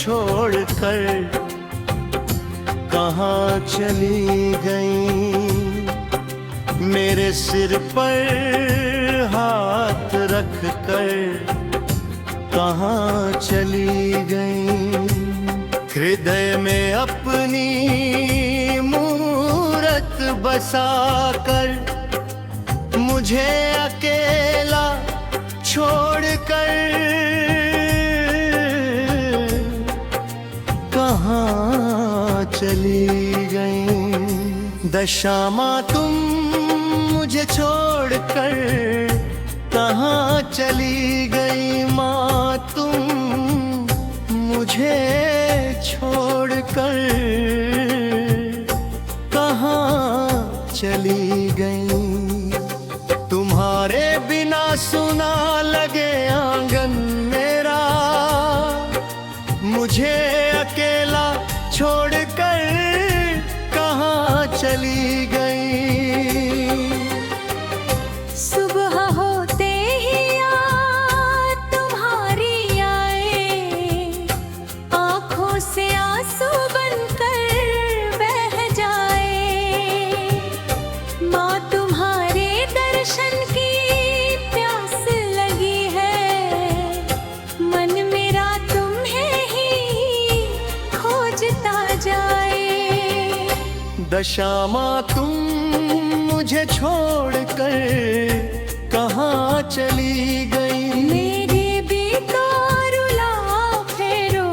छोड़कर कहाँ चली गई। मेरे सिर पर हाथ रख कर कहाँ चली गई। हृदय में अपनी मूरत बसाकर मुझे अकेला छोड़कर कहाँ चली गई। दशामा तुम मुझे छोड़कर कहाँ चली गई। माँ तुम मुझे छोड़कर कहाँ चली गई। तुम्हारे बिना सुना लगे आंगन मेरा, मुझे अकेला छोड़कर कहाँ चली गई। सुबह होते ही याद तुम्हारी आए, आँखों से आंसू बनकर बह जाए। माँ तुम्हारे दर्शन की प्यास लगी है, मन मेरा तुम्हें ही खोजता जाए। दशामा तुम मुझे छोड़कर कहाँ चली गई। मेरे बेकारुला फेरो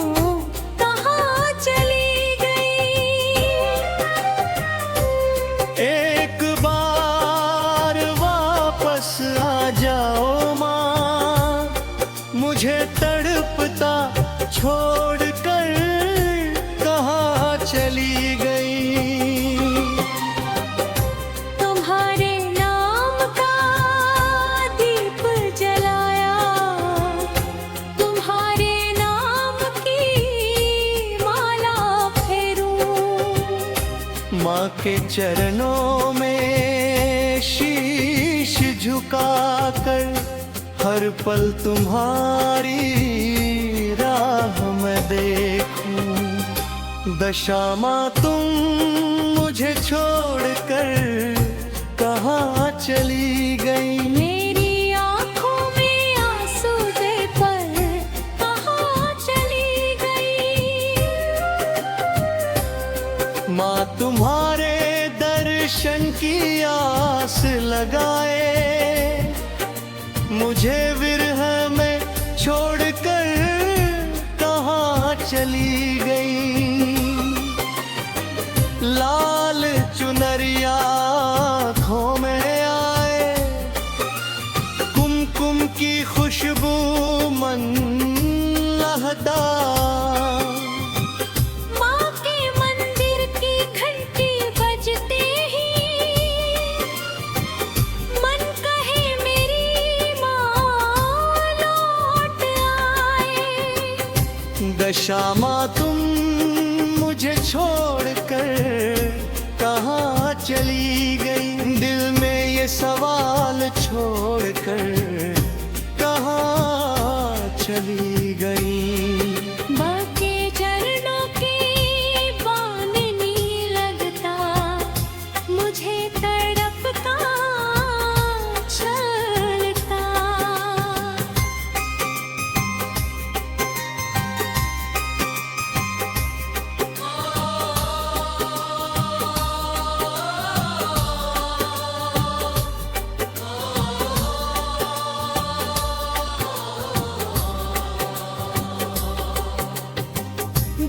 कहाँ चली गई। एक बार वापस आ जाओ माँ, मुझे तड़पता छोड़कर कहाँ चली गई। तुम्हारे नाम का दीप जलाया, तुम्हारे नाम की माला फेरूं। माँ के चरणों में शीश झुकाकर हर पल तुम्हारी राह मैं देखूं। दशामा तुम मुझे छोड़कर कहाँ चली गई। मेरी आँखों में आंसू दे पर कहाँ चली गई। माँ तुम्हारे दर्शन की आस लगाए, मुझे विरह में छोड़कर कहाँ चली गई। लाल चुनरिया आँखों में आए, कुमकुम की खुशबू मन लहदा। माँ के मंदिर की घंटी बजते ही मन कहे मेरी माँ लौट आए। दशामा तुम मुझे छोड़कर कहाँ चली गई। दिल में ये सवाल छोड़कर कहाँ चली गई। बाके चरणों की बांधनी लगता, मुझे तड़प का चलता।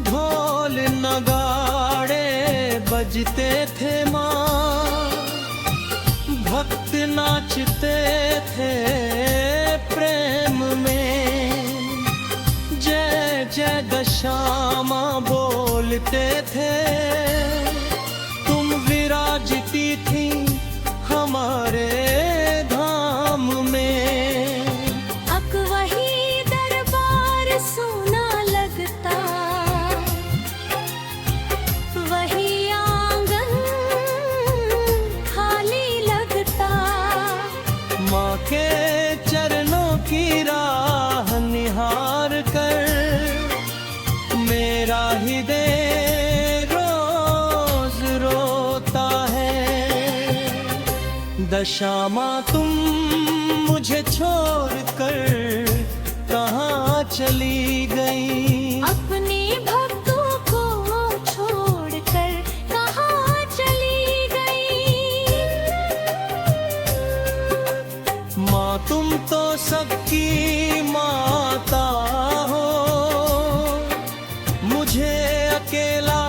ढोल नगाड़े बजते थे माँ, भक्त नाचते थे प्रेम में। जय जय दशामा बोलते थे, तुम विराजती थी हमारे धाम में। अब वही दरबार सोना लगता, वही आंगन खाली लगता। माँ के चरणों की राह निहार कर मेरा हृदय रोज रोता है। दशा माँ तुम मुझे छोड़कर कहाँ चली गई। अपने भक्तों को छोड़कर कहाँ चली गई। माँ तुम तो सबकी माता हो, मुझे अकेला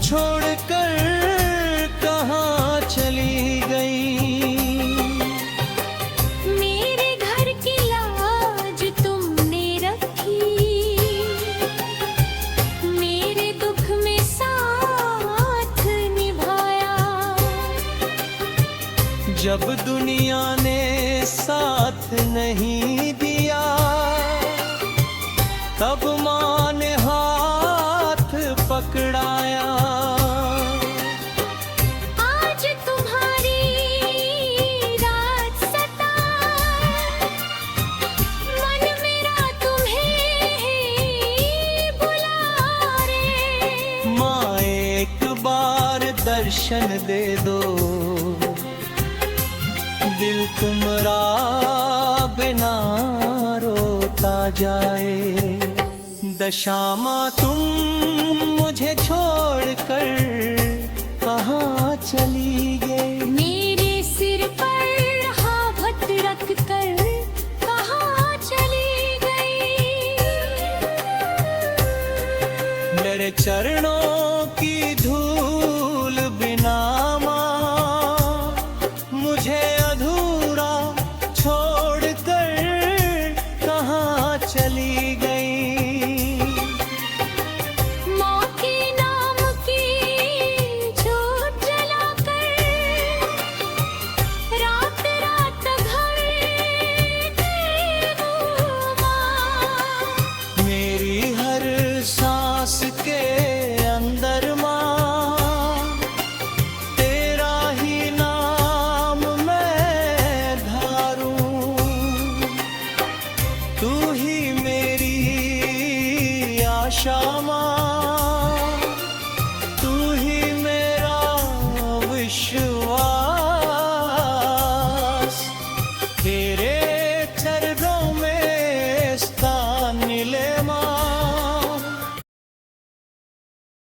छोड़कर कहाँ चली गई। मेरे घर की लाज तुमने रखी, मेरे दुख में साथ निभाया। जब दुनिया ने साथ नहीं दिया, तब माँ ने हाथ पकड़ाया। आज तुम्हारी रात सताए, मन मेरा तुम्हें ही बुला रे। माँ एक बार दर्शन दे दो, दिल तुम्हारा बिना रोता जाए। दशा माँ तुम मुझे छोड़कर कहाँ चली गई। मेरे सिर पर हाथ रख कर कहाँ चली गई। मेरे चरणों की धूल बिना माँ मुझे अधूरा छोड़कर कहाँ चली गई। माँ के नाम की जोत जलाकर रात रात घर गई वो माँ। मेरी हर सांस के अंदर माँ तेरा ही नाम मैं धारूं। तू ही मेरी आशा माँ,